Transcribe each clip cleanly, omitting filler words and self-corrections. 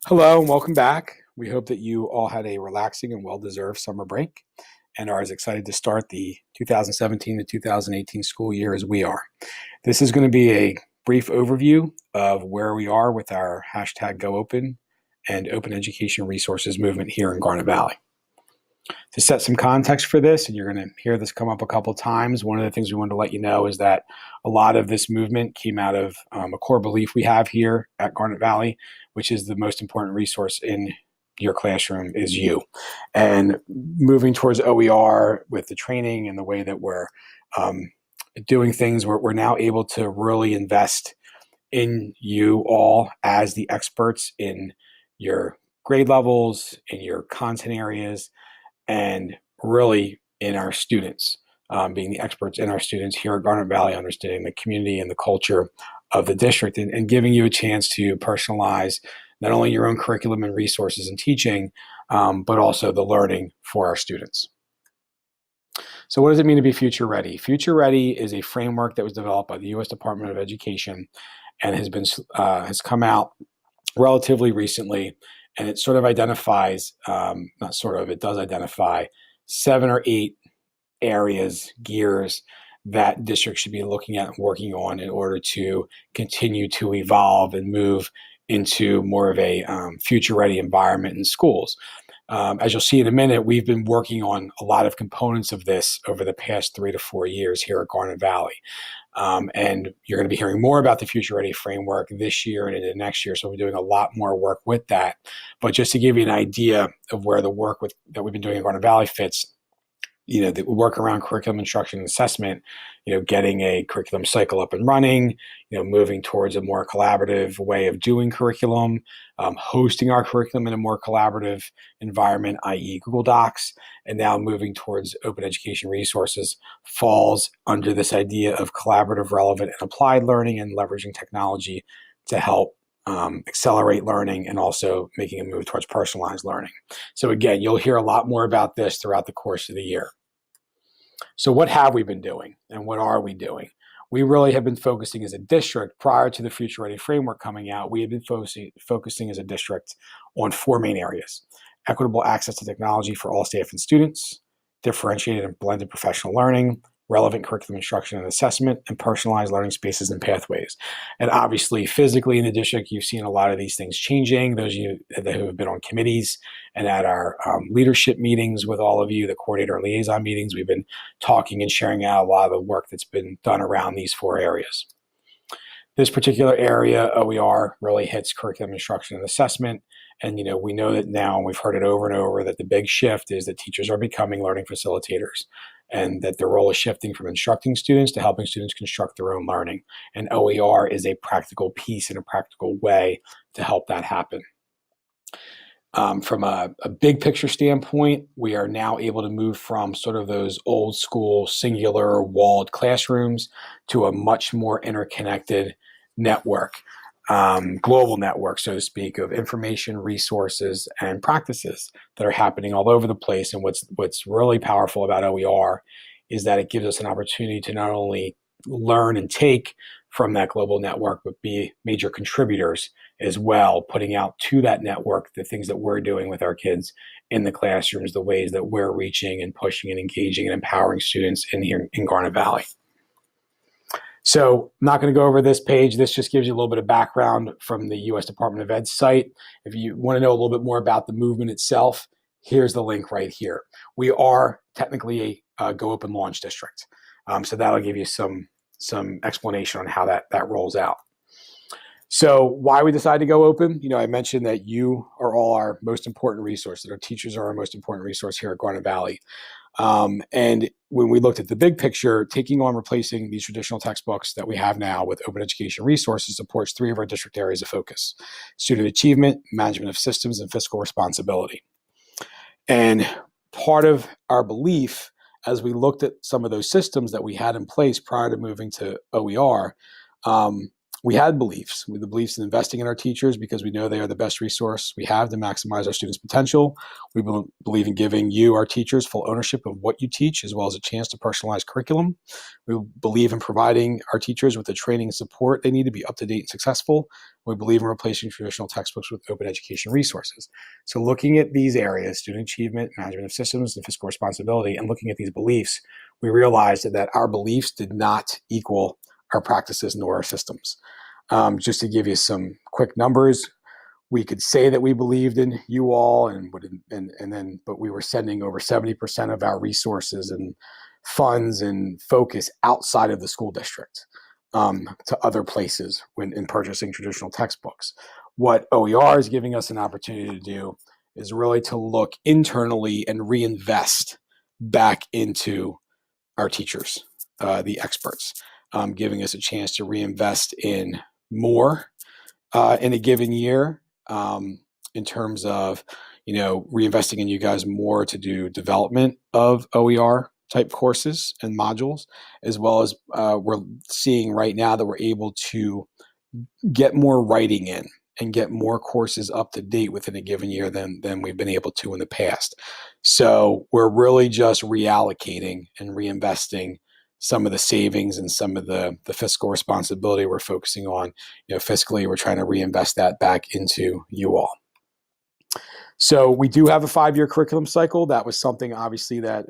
Hello and welcome back. We hope that you all had a relaxing and well-deserved summer break and are as excited to start the 2017 to 2018 school year as we are. This is going to be a brief overview of where we are with our hashtag GoOpen and open education resources movement here in Garnet Valley. To set some context for this, and you're going to hear this come up a couple times, one of the things we wanted to let you know is that a lot of this movement came out of a core belief we have here at Garnet Valley, which is the most important resource in your classroom is you. And moving towards OER with the training and the way that we're doing things, we're now able to really invest in you all as the experts in your grade levels, in your content areas, and really in our students, being the experts in our students here at Garnet Valley, understanding the community and the culture of the district, and giving you a chance to personalize not only your own curriculum and resources and teaching, but also the learning for our students. So what does it mean to be future ready? Future ready is a framework that was developed by the U.S. Department of Education and has come out relatively recently. And it sort of identifies, it does identify 7 or 8 areas, gears that districts should be looking at and working on in order to continue to evolve and move into more of a future-ready environment in schools. As you'll see in a minute, we've been working on a lot of components of this over the past 3 to 4 years here at Garnet Valley. And you're going to be hearing more about the Future Ready framework this year and into next year. So we're doing a lot more work with that. But just to give you an idea of where the work that we've been doing at Garnet Valley fits, the work around curriculum instruction and assessment, getting a curriculum cycle up and running, moving towards a more collaborative way of doing curriculum, hosting our curriculum in a more collaborative environment, i.e. Google Docs, and now moving towards open education resources falls under this idea of collaborative, relevant, and applied learning and leveraging technology to help accelerate learning and also making a move towards personalized learning. So again, you'll hear a lot more about this throughout the course of the year. So what have we been doing and what are we doing? We really have been focusing as a district prior to the Future Ready framework coming out. We have been focusing as a district on 4 main areas: equitable access to technology for all staff and students, differentiated and blended professional learning, relevant curriculum instruction and assessment, and personalized learning spaces and pathways. And obviously, physically in the district, you've seen a lot of these things changing. Those of you that have been on committees and at our leadership meetings with all of you, the coordinator and liaison meetings, we've been talking and sharing out a lot of the work that's been done around these 4 areas. This particular area, OER, really hits curriculum instruction and assessment. And, we know that now, and we've heard it over and over, that the big shift is that teachers are becoming learning facilitators and that their role is shifting from instructing students to helping students construct their own learning. And OER is a practical piece and a practical way to help that happen. From a big picture standpoint, we are now able to move from sort of those old school singular walled classrooms to a much more interconnected network, global network, so to speak, of information, resources, and practices that are happening all over the place. And what's really powerful about OER is that it gives us an opportunity to not only learn and take from that global network, but be major contributors as well, putting out to that network the things that we're doing with our kids in the classrooms, the ways that we're reaching and pushing and engaging and empowering students in here in Garnet Valley. So I'm not going to go over this page. This just gives you a little bit of background from the U.S. Department of Ed site. If you want to know a little bit more about the movement itself, here's the link right here. We are technically a GoOpen launch district. So that'll give you some explanation on how that rolls out. So why we decided to go open, I mentioned that you are all our most important resource, that our teachers are our most important resource here at Garnet Valley. And when we looked at the big picture, taking on replacing these traditional textbooks that we have now with open education resources supports 3 of our district areas of focus: student achievement, management of systems, and fiscal responsibility. And part of our belief, as we looked at some of those systems that we had in place prior to moving to OER, we had beliefs. We had the beliefs in investing in our teachers because we know they are the best resource we have to maximize our students' potential. We believe in giving you, our teachers, full ownership of what you teach, as well as a chance to personalize curriculum. We believe in providing our teachers with the training and support they need to be up to date and successful. We believe in replacing traditional textbooks with open education resources. So looking at these areas, student achievement, management of systems, and fiscal responsibility, and looking at these beliefs, we realized that our beliefs did not equal our practices nor our systems. Just to give you some quick numbers, we could say that we believed in you all, but we were sending over 70% of our resources and funds and focus outside of the school district to other places when in purchasing traditional textbooks. What OER is giving us an opportunity to do is really to look internally and reinvest back into our teachers, the experts, giving us a chance to reinvest in more in a given year, in terms of, reinvesting in you guys more to do development of OER type courses and modules, as well as we're seeing right now that we're able to get more writing in and get more courses up to date within a given year than we've been able to in the past. So we're really just reallocating and reinvesting some of the savings and some of the fiscal responsibility we're focusing on. Fiscally, we're trying to reinvest that back into you all. So we do have a 5-year curriculum cycle. That was something obviously that,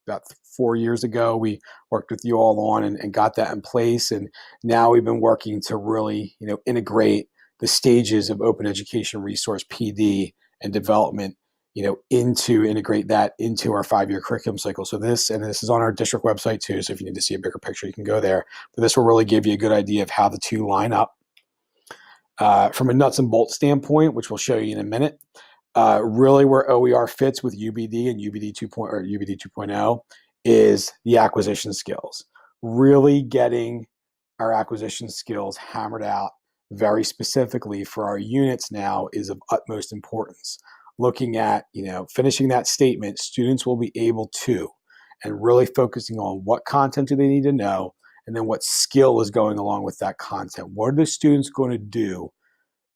about 4 years ago, we worked with you all on and got that in place. And now we've been working to really, integrate the stages of open education resource PD and development, integrate that into our 5-year curriculum cycle. So this is on our district website too. So if you need to see a bigger picture, you can go there. But this will really give you a good idea of how the two line up. From a nuts and bolts standpoint, which we'll show you in a minute, really where OER fits with UBD and UBD 2.0 is the acquisition skills. Really getting our acquisition skills hammered out very specifically for our units now is of utmost importance. Looking at, finishing that statement, students will be able to, and really focusing on what content do they need to know, and then what skill is going along with that content. What are the students going to do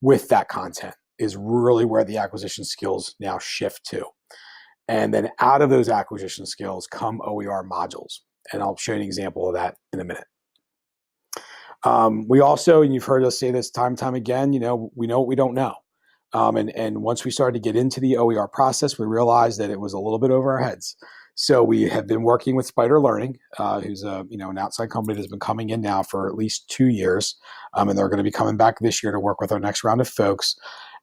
with that content is really where the acquisition skills now shift to. And then out of those acquisition skills come OER modules. And I'll show you an example of that in a minute. We also, and you've heard us say this time and time again, we know what we don't know. And once we started to get into the OER process, we realized that it was a little bit over our heads. So we have been working with Spider Learning, who's an outside company that's been coming in now for at least 2 years. And they're going to be coming back this year to work with our next round of folks.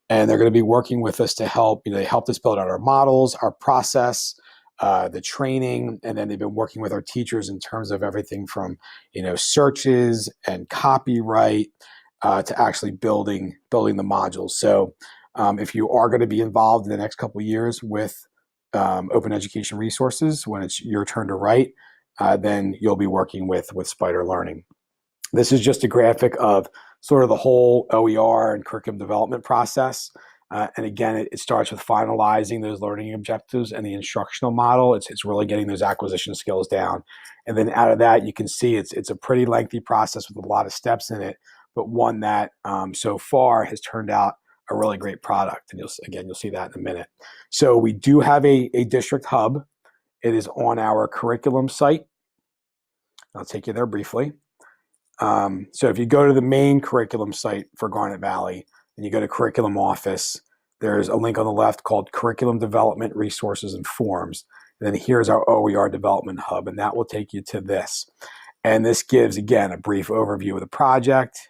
And they're going to be working with us to help, they helped us build out our models, our process, the training, and then they've been working with our teachers in terms of everything from, searches and copyright to actually building the modules. So if you are going to be involved in the next couple of years with open education resources, when it's your turn to write, then you'll be working with Spider Learning. This is just a graphic of sort of the whole OER and curriculum development process. And again, it starts with finalizing those learning objectives and the instructional model. It's really getting those acquisition skills down. And then out of that, you can see it's a pretty lengthy process with a lot of steps in it, but one that so far has turned out a really great product. And you'll see that in a minute. So we do have a district hub. It is on our curriculum site. I'll take you there briefly. So if you go to the main curriculum site for Garnet Valley and you go to Curriculum Office, there's a link on the left called Curriculum Development Resources and Forms. And then here's our OER Development Hub, and that will take you to this. And this gives, again, a brief overview of the project.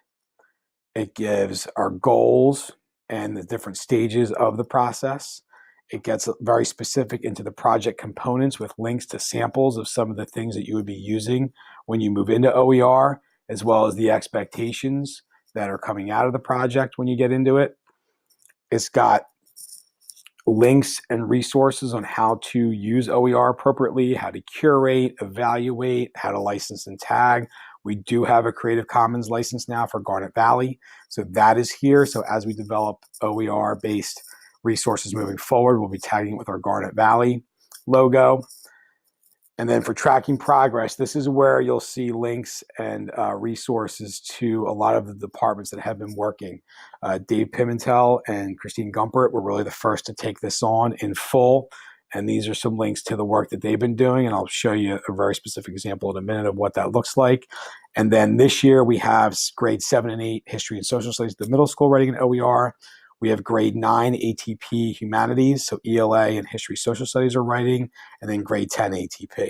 It gives our goals and the different stages of the process. It gets very specific into the project components with links to samples of some of the things that you would be using when you move into OER, as well as the expectations that are coming out of the project when you get into it. It's got links and resources on how to use OER appropriately, how to curate, evaluate, how to license and tag. We do have a Creative Commons license now for Garnet Valley, so that is here. So as we develop OER-based resources moving forward, we'll be tagging it with our Garnet Valley logo. And then for tracking progress, this is where you'll see links and resources to a lot of the departments that have been working. Dave Pimentel and Christine Gumpert were really the first to take this on in full. And these are some links to the work that they've been doing. And I'll show you a very specific example in a minute of what that looks like. And then this year we have grade 7 and 8 history and social studies at the middle school writing an OER. We have grade 9 ATP humanities, so ELA and history social studies are writing, and then grade 10 ATP.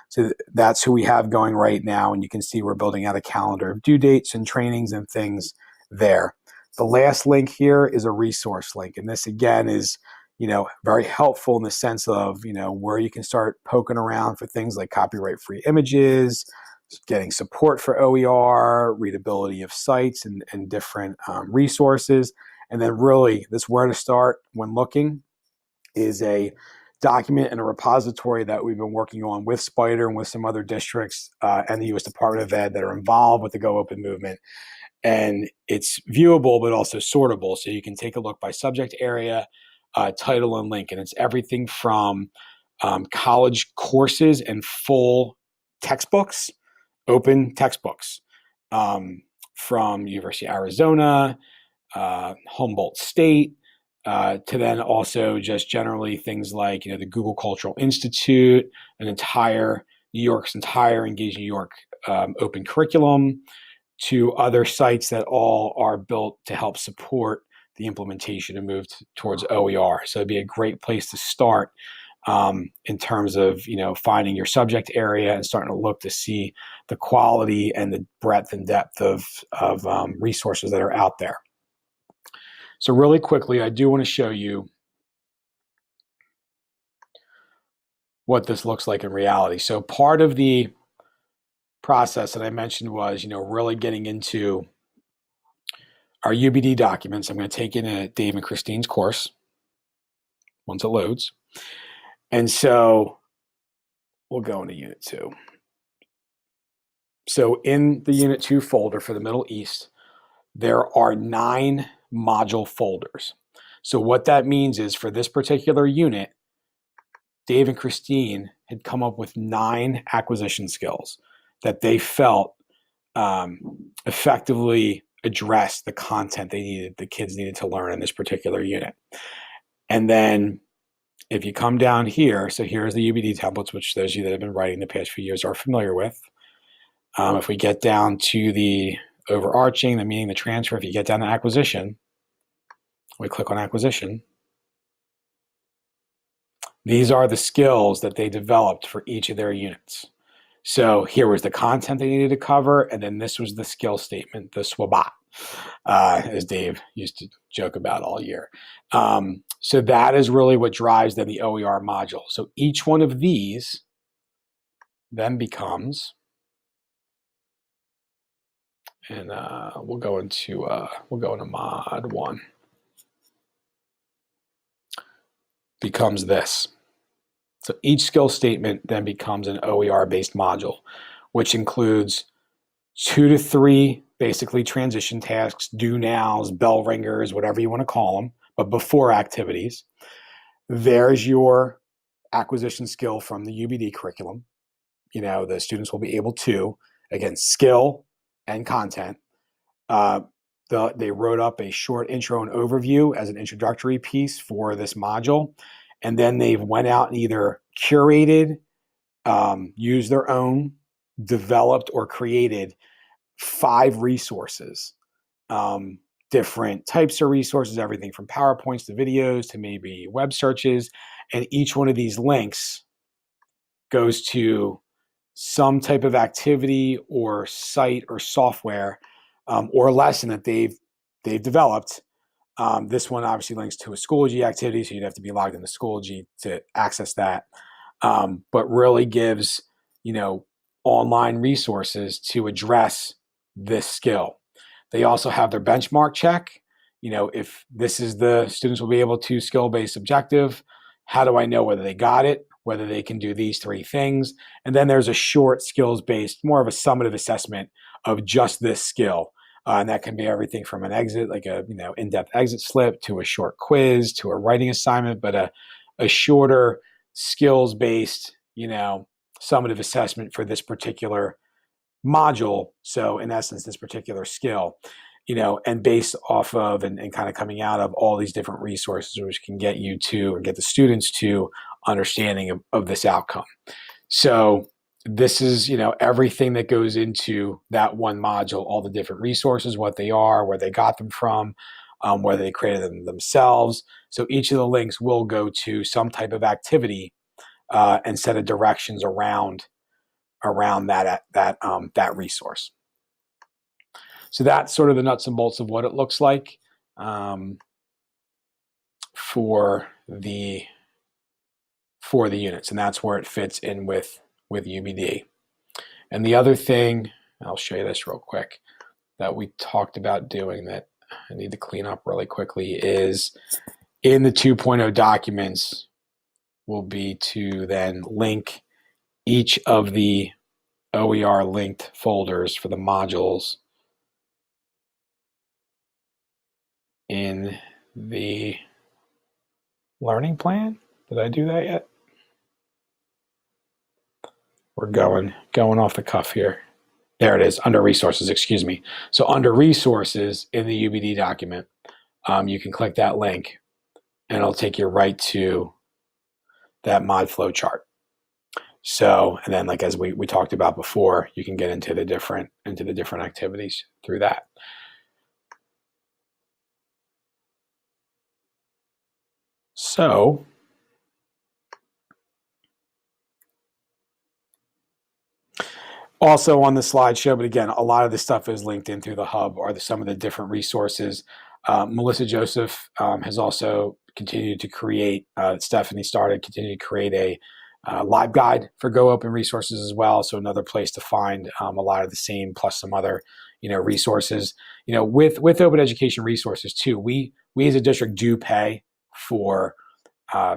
So that's who we have going right now, and you can see we're building out a calendar of due dates and trainings and things there. The last link here is a resource link, and this again is very helpful in the sense of where you can start poking around for things like copyright-free images, getting support for OER, readability of sites and different resources. And then really this where to start when looking is a document and a repository that we've been working on with Spider and with some other districts and the U.S. Department of Ed that are involved with the Go Open movement. And it's viewable, but also sortable. So you can take a look by subject area, title, and link. And it's everything from college courses and full textbooks, open textbooks from University of Arizona, Humboldt State, to then also just generally things like the Google Cultural Institute, New York's entire Engage New York open curriculum, to other sites that all are built to help support the implementation and move towards OER. So it'd be a great place to start in terms of finding your subject area and starting to look to see the quality and the breadth and depth of resources that are out there. So really quickly, I do want to show you what this looks like in reality. So part of the process that I mentioned was, really getting into our UBD documents. I'm going to take in Dave and Christine's course once it loads. And so we'll go into Unit 2. So in the Unit 2 folder for the Middle East, there are 9 module folders. So what that means is for this particular unit, Dave and Christine had come up with 9 acquisition skills that they felt effectively addressed the content the kids needed to learn in this particular unit. And then if you come down here, so here's the UBD templates, which those of you that have been writing the past few years are familiar with. If we get down to the overarching, the meaning, the transfer, if you get down to acquisition, we click on acquisition. These are the skills that they developed for each of their units. So here was the content they needed to cover, and then this was the skill statement, the SWABAT, as Dave used to joke about all year. So that is really what drives then the OER module. So each one of these then becomes, and we'll go into mod 1, becomes this. So each skill statement then becomes an OER-based module, which includes 2 to 3 basically transition tasks, do nows, bell ringers, whatever you want to call them, but before activities. There's your acquisition skill from the UBD curriculum. The students will be able to, again, skill and content. They wrote up a short intro and overview as an introductory piece for this module. And then they went out and either curated, used their own, developed, or created 5 resources, different types of resources, everything from PowerPoints to videos to maybe web searches. And each one of these links goes to some type of activity or site or software or lesson that they've developed. This one obviously links to a Schoology activity, so you'd have to be logged into Schoology to access that. But really gives, online resources to address this skill. They also have their benchmark check. If this is the students will be able to skill-based objective, how do I know whether they got it, whether they can do these 3 things? And then there's a short skills-based, more of a summative assessment of just this skill. And that can be everything from an exit, like a in-depth exit slip, to a short quiz, to a writing assignment, but a shorter skills-based, summative assessment for this particular module. So in essence, this particular skill, and based off of and kind of coming out of all these different resources, which can get you to or get the students to understanding of this outcome. So this is, everything that goes into that one module, all the different resources, what they are, where they got them from, whether they created them themselves. So each of the links will go to some type of activity and set of directions around that resource. So that's sort of the nuts and bolts of what it looks like for the units, and that's where it fits in with UBD. And the other thing, I'll show you this real quick, that we talked about doing that I need to clean up really quickly is in the 2.0 documents will be to then link each of the OER linked folders for the modules in the learning plan. Did I do that yet? We're going off the cuff here. There it is, under resources, excuse me. So under resources in the UBD document, you can click that link and it'll take you right to that mod flow chart. So, and then like as we talked about before, you can get into the different activities through that. So also on the slideshow, but again, a lot of this stuff is linked in through the hub or some of the different resources. Melissa Joseph has also continued to create, Stephanie continued to create a live guide for Go Open resources as well. So another place to find a lot of the same plus some other, resources. With open education resources too, we as a district do pay for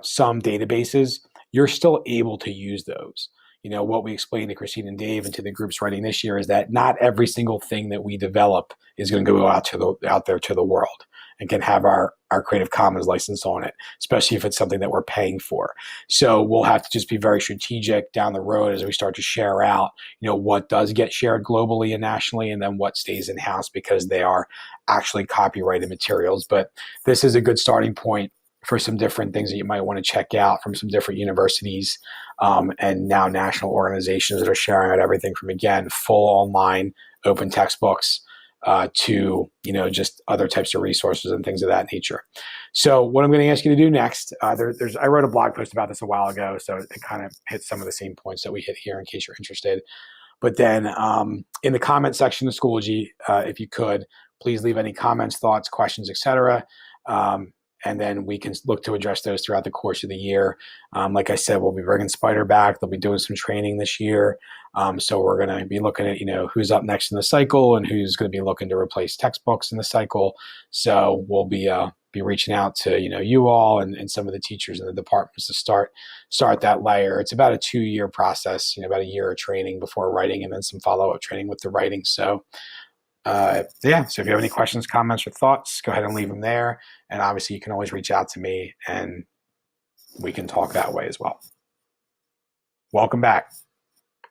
some databases. You're still able to use those. What we explained to Christine and Dave and to the groups writing this year is that not every single thing that we develop is going to go out there to the world and can have our Creative Commons license on it, especially if it's something that we're paying for. So we'll have to just be very strategic down the road as we start to share out, what does get shared globally and nationally, and then what stays in-house because they are actually copyrighted materials. But this is a good starting point for some different things that you might want to check out from some different universities and now national organizations that are sharing out everything from, again, full online open textbooks to, just other types of resources and things of that nature. So what I'm going to ask you to do next, I wrote a blog post about this a while ago, so it kind of hits some of the same points that we hit here in case you're interested. But then in the comment section of Schoology, if you could, please leave any comments, thoughts, questions, etc. And then we can look to address those throughout the course of the year. Like I said, we'll be bringing Spider back. They'll be doing some training this year. So we're going to be looking at, who's up next in the cycle and who's going to be looking to replace textbooks in the cycle. So we'll be reaching out to, you all and some of the teachers in the departments to start that layer. It's about a 2-year process, about a year of training before writing and then some follow-up training with the writing. So so if you have any questions, comments, or thoughts, go ahead and leave them there. And obviously you can always reach out to me and we can talk that way as well. Welcome back.